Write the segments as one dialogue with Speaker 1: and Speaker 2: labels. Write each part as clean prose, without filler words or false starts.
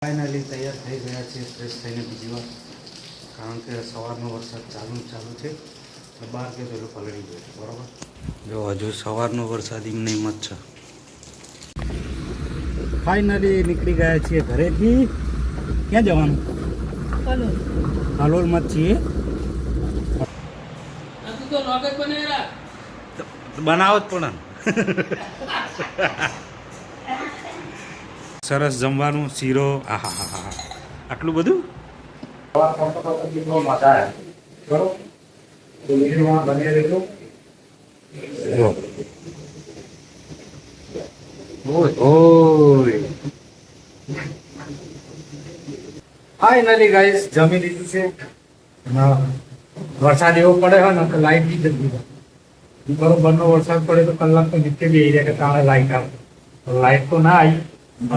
Speaker 1: Finally તૈયાર થઈ ગયા છે ફ્રેશ થઈને બીજી વાર, કારણ કે સવારનો વરસાદ ચાલુ છે એટલે બહાર કે પેલો પલળી ગયો છે. બરાબર, જો હજુ સવારનો વરસાદ એમને એમ જ છે. ફાઇનલી નીકળી ગયા છીએ ઘરેથી. ક્યાં જવાનું? હાલોલમાં જ છીએ. બનાવો જ પણ સરસ જમવાનું, શીરો. આહા હા હા, આટલું બધું. ફાઇનલી ગાઈસ જમી લીધું છે. વરસાદ એવો પડે હોય ને તો લાઈટ બી જતી હોય. બરોબરનો વરસાદ પડે તો કલાક તો નીચે બી આવી જાય કે તાણે લાઈટ આવે. લાઈટ તો ના આવી,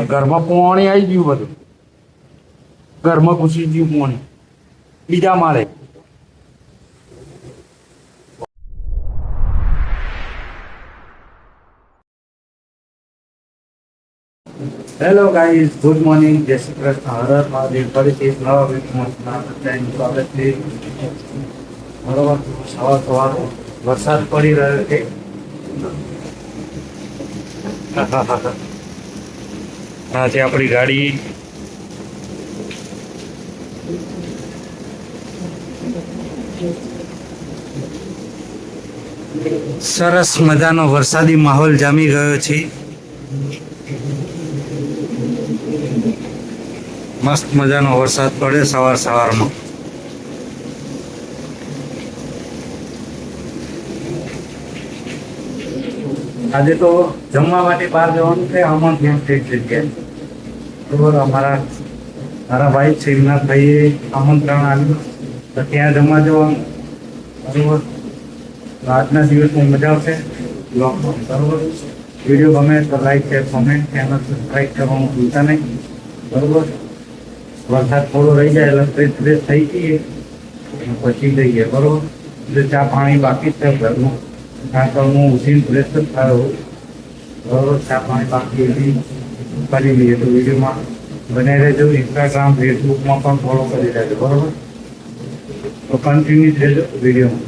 Speaker 1: ઘરમાં પાણી આવી ગયું બધું. ઘરમાં ઘૂસી ગયું પાણી બીજા માળે. હેલો ગાઈઝ, ગુડ મોર્નિંગ, જય શ્રી કૃષ્ણ, હર હર મહાદેવ. ફરીથી એક નવા વિડીયોમાં સ્વાગત છે. બરોબર, સવાર વરસાદ પડી રહ્યો છે. હા છે આપણી ગાડી. સરસ મજાનો વરસાદી માહોલ જામી ગયો છે. મસ્ત મજાનો વરસાદ પડે સવારમાં. આજે તો જમવા માટે બહાર જવાનું છે. આમંત્રણ છે જગ્યાએ. બરોબર, મારા ભાઈ શિવનાથભાઈએ આમંત્રણ આવ્યું તો ત્યાં જમવા જવાનું. બરોબર, આજના દિવસમાં મજા આવશે. બરોબર, વિડીયો ગમે તો like share comment, channel subscribe કરવાનું ભૂલતા નહીં. બરોબર, વરસાદ થોડો રહી જાય એટલે ફ્રેશ થઈ જઈએ પછી જઈએ. બરોબર, એટલે ચા પાણી બાકી જ છે ઘરનું, કારણ કે હું ઉઠીને ફ્રેશ જ થયો. બરોબર, ચા પાણી બાકી એવી કરી લઈએ તો વિડીયોમાં બને રહેજો. ઇન્સ્ટાગ્રામ ફેસબુકમાં પણ ફોલો કરી લેજો. બરોબર, તો કન્ટિન્યુ રહેજો વિડીયોમાં.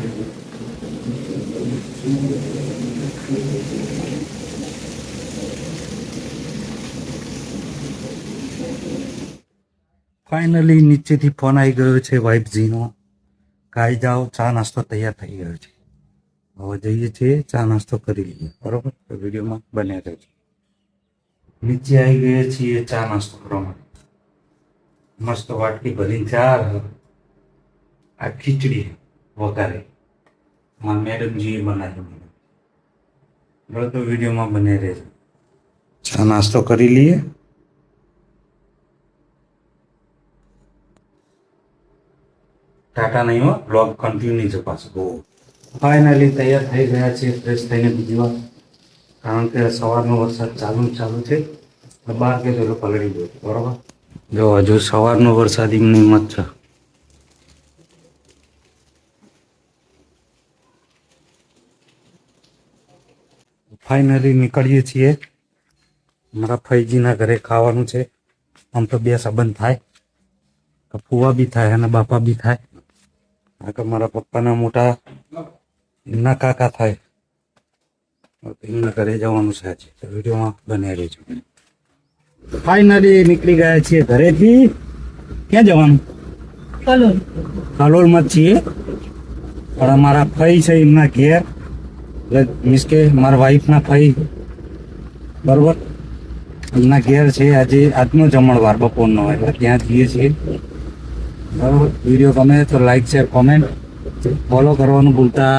Speaker 1: ફાઇનલી નીચેથી ફોન આવી ગયો છે વાઇફજીનો. ખાઈ જાઓ, ચા નાસ્તો તૈયાર થઈ ગયો છે. હવે જઈએ છીએ, ચા નાસ્તો કરી લઈએ. બરોબર, તો વિડીયોમાં બન્યા રહેજો. નીચે આવી ગયા છીએ ચા નાસ્તો કરવા માટે. મસ્ત વાટકી ભરીને ચા. આ ખીચડી વઘારે મારા મેડમજીએ બનાવી. બરોબર, તો વિડીયોમાં બન્યા રહેજો. ચા નાસ્તો કરી લઈએ. ટાટા નહીં હો, બ્લોગ કન્ટિન્યુ છે પાછું. ફાઇનલી તૈયાર થઈ ગયા છે ફ્રેશ થઈને બીજી વાર, કારણ કે સવારનો વરસાદ ચાલુ છે એટલે બહાર કે પેલો પલળી ગયો. બરોબર, જો હજુ સવારનો વરસાદ એમની એમ જ છે. ફાઇનલી નીકળીએ છીએ. મારા ફઈજીના ઘરે ખાવાનું છે. આમ તો બે સંબંધ થાય, ફુવા બી થાય અને બાપા બી થાય. કારણ કે મારા પપ્પાના મોટા એમના કાકા થાય. એમના ઘરે જવાનું છે આજે, તો વિડીયોમાં બન્યા રહેજો. ફાઇનલી નીકળી ગયા છીએ ઘરેથી. ક્યાં જવાનું? હાલોલમાં જ છીએ. પણ અમારા ફઈ છે એમના ઘેર, એટલે મીન્સ કે મારા વાઈફના ફઈ. બરોબર, એમના ઘેર છે આજે. આજનો જમણવાર બપોરનો, એટલે ત્યાં જઈએ છીએ. બરોબર, વિડીયો ગમે તો લાઈક શેર કોમેન્ટ ફોલો કરવાનું ભૂલતા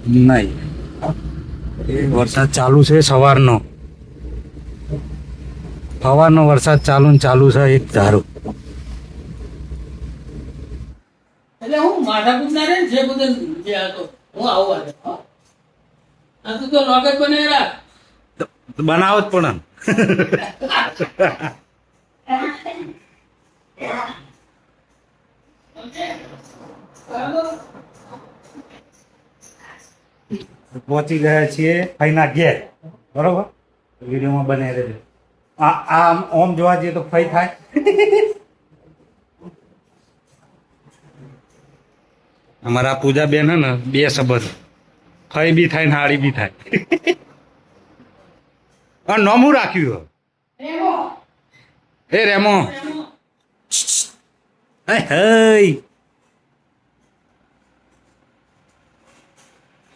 Speaker 1: નહીં. વરસાદ ચાલુ છે સવારનો વરસાદ ચાલુ છે એક ધારું.
Speaker 2: એટલે હું માથાકૂટ ના રે જે બધું જે હતો હું આવું આજે આ તું તો લોકેટ બને રાખ
Speaker 1: બનાવો જ પણ પહોંચી ગયા છીએ ફઈના ઘેર. બરોબર, વિડીયોમાં બને રહેજો. આમ ઓમ જોવા જઈએ તો ફઈ થાય. અમારા પૂજા બેન હે ને બે સંબંધ ફઈ બી થાય ને હાળી બી થાય અને નોમું રાખ્યું
Speaker 2: રેમો
Speaker 1: એ રેમો
Speaker 2: રેમો
Speaker 1: હઈ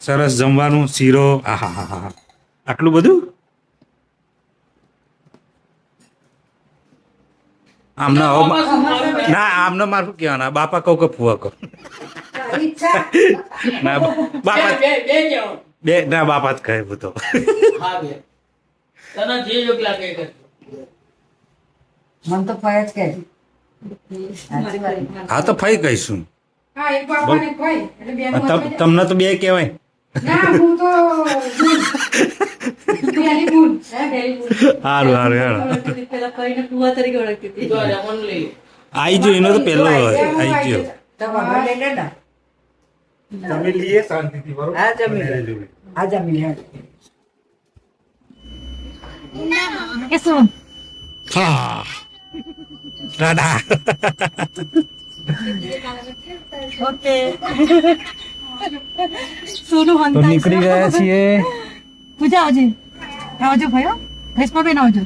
Speaker 1: સરસ જમવાનું શીરો આહા આટલું બધું આમને હવે ના આમને મારું કહેવાના બાપા કહું કે ફુવા કહું ના બાપા
Speaker 2: બે બે જાઓ
Speaker 1: બે ના બાપા જ કહે હું તો
Speaker 2: હા બે તને જે યોગ્ય લાગે એ કરજો
Speaker 3: મન તો ફય જ કે
Speaker 1: હા તો ફઈ કહીશું
Speaker 3: હા એક બાપાને ફય એટલે બે
Speaker 1: તમને તો બે કહેવાય
Speaker 3: ના હું તો બેરી બુન હે બેરી બુન
Speaker 1: સારું સારું હેડો
Speaker 3: પેલા ફઈને ફુવા તરીકે ઓળખતી હતી
Speaker 2: જો રેમોન લઈ
Speaker 1: આઈ જો એનો તો પહેલો હોય આઈ જો
Speaker 3: તો બાબા લઈને ના
Speaker 1: જમી લઈએ શાંતિથી બરોબર
Speaker 3: હા, જમી લઈએ. આ જમી લે
Speaker 1: હા દાદા
Speaker 4: ઓકે સોનું
Speaker 1: તો
Speaker 4: હંતા
Speaker 1: નીકળી ગયા છીએ
Speaker 4: પૂજા આવજે આવજો ભાઈઓ ભેસમાં બેન આવજો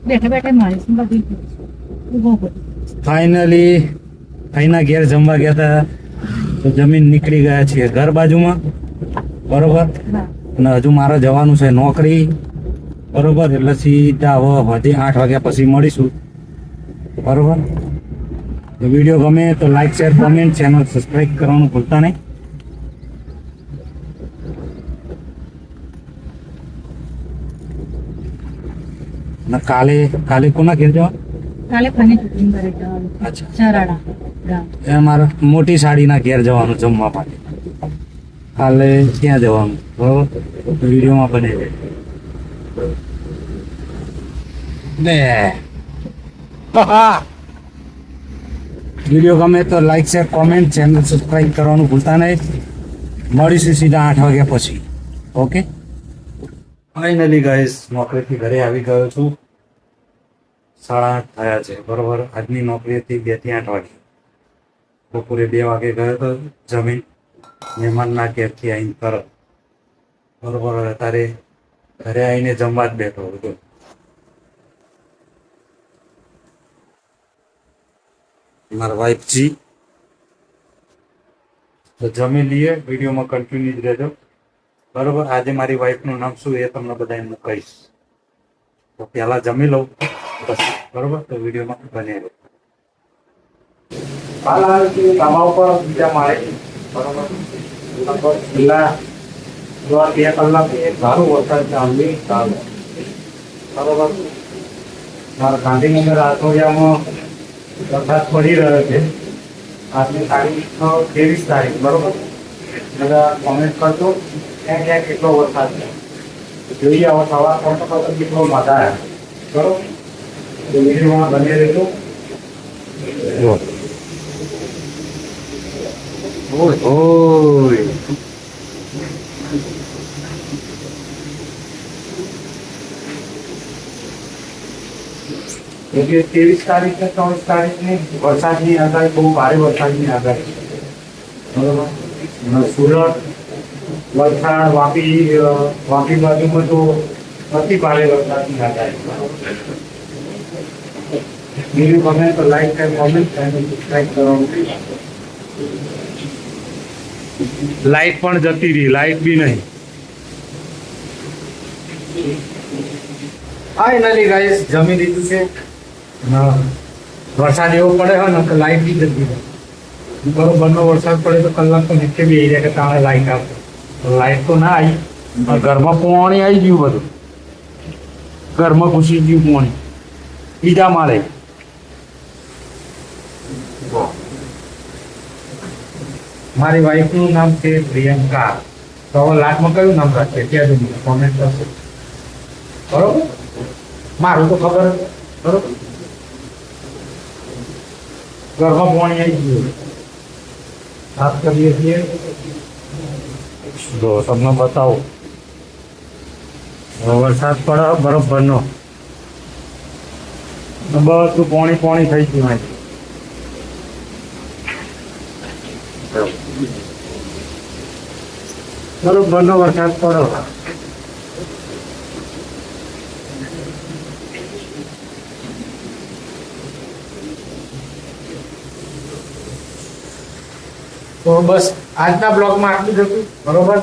Speaker 4: બેઠે બેઠે મારીશ બધી ઉભો ઉભો.
Speaker 1: ફાઇનલી ભાઈના ઘેર જમવા ગયા હતા તો જમીન નીકળી ગયા છીએ ઘર બાજુમાં બરોબર
Speaker 4: હા.
Speaker 1: અને હજુ મારે જવાનું છે નોકરી બરોબર એટલે સીધા હવે હજી 8 વાગ્યા પછી મળીશું બરોબર તો વિડીયો ગમે તો like share comment channel subscribe કરવાનું ભૂલતા નહીં અને કાલે કોના ઘેર જવા
Speaker 4: કાલે ફની ચૂંટણી કરે જવાનું
Speaker 1: અચ્છા
Speaker 4: ચરાડા ગામ
Speaker 1: એ મારા મોટી સાડીના ઘેર જવાનું જમવા માટે કાલે ત્યાં જવાનું બરોબર વિડીયોમાં બને બે વિડીયો ગમે તો like share comment channel subscribe કરવાનું ભૂલતા નહીં મળીશું સીધા 8 વાગ્યા પછી ઓકે ફાઇનલી ગાઈસ નોકરીથી ઘરે આવી ગયો છું 8:30 થયા છે બરોબર આજની નોકરી હતી 2 થી 8 વાગે બપોરે 2 વાગે ગયો તો જમીન મહેમાનના ઘેરથી આવીને તરત બરોબર અત્યારે ઘરે આવીને જમવા જ બેઠો હતો મારા વાઈફજી તો જમી લઈએ વિડીયોમાં કન્ટિન્યુ જ રહેજો બરોબર આજે મારી વાઈફનું નામ શું એ તમને બધાને હું કહીશ તો પહેલા જમી લઉં પછી બરોબર તો વિડીયોમાં બને રહો હાલ તમારા ઉપર બીજા મારે બરોબર લગભગ છેલ્લા 2 કલાકથી સારો વરસાદ ચાલુ ચાલુ બરોબર મારા ગાંધીનગર આઠોડિયામાં વરસાદ પડી રહ્યો છે આજની તારીખ 23 તારીખ બરોબર બધા કોમેન્ટ કરજો ક્યાં ક્યાં કેટલો વરસાદ છે જોઈએ હવે સવાર પડતો કેટલો મજા આવે બરોબર તો વિડીયોમાં બને રહેજો ઓય ઓય એટલે 23 તારીખ ને 24 તારીખની વરસાદની આગાહી બહુ ભારે વરસાદની આગાહી બરોબર સુરત વલસાડ વાપી બાજુમાં તો અતિ ભારે વરસાદની આગાહી વિડીયો ગમે તો લાઈક અને કોમેન્ટ અને સબસ્ક્રાઇબ કરવાનું લાઈટ પણ જતી રહી લાઈટ બી નહીં ફાઇનલી ગાઈસ જમી લીધું છે વરસાદ એવો પડે હોય ને તો લાઈટ બી જતી રહે બરોબરનો વરસાદ પડે તો કલાક તો નીચે બી આવી જાય કે તારે લાઈટ આપો લાઈટ તો ના આવી પણ ઘરમાં પોણી આવી ગયું બધું ઘરમાં ઘૂસી ગયું પોણી બીજા માળે મારી વાઈફનું નામ છે પ્રિયંકા તો હવે લાસ્ટમાં કયું નામ રાખશે ત્યાં સુધી કોમેન્ટ કરશે બરોબર મારું તો ખબર જ બરોબર ઘરમાં પાણી આવી ગયું વાત કરીએ છીએ જો તમને બતાવો વરસાદ પડે બરોબરનો બધું પાણી પાણી થઈ ગયું હોય. બરોબરનો વરસાદ પડે. તો બસ આજના બ્લોગમાં આટલું જ હતું. બરોબર,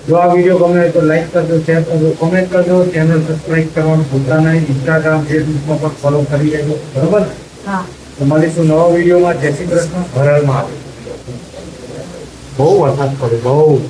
Speaker 1: જો આ વિડીયો ગમે હોય તો લાઈક કરજો, શેર કરજો, કોમેન્ટ કરજો, ચેનલ સબસ્ક્રાઈબ કરવાનું ભૂલતા નહીં. ઇન્સ્ટાગ્રામ ફેસબુકમાં પણ ફોલો કરી લેજો. બરોબર,
Speaker 3: હા
Speaker 1: તો મળીશું નવા વિડીયોમાં. જય શ્રી કૃષ્ણ, હર હર મહાદેવ. બહુ વરસાદ પડ્યો, બહુ.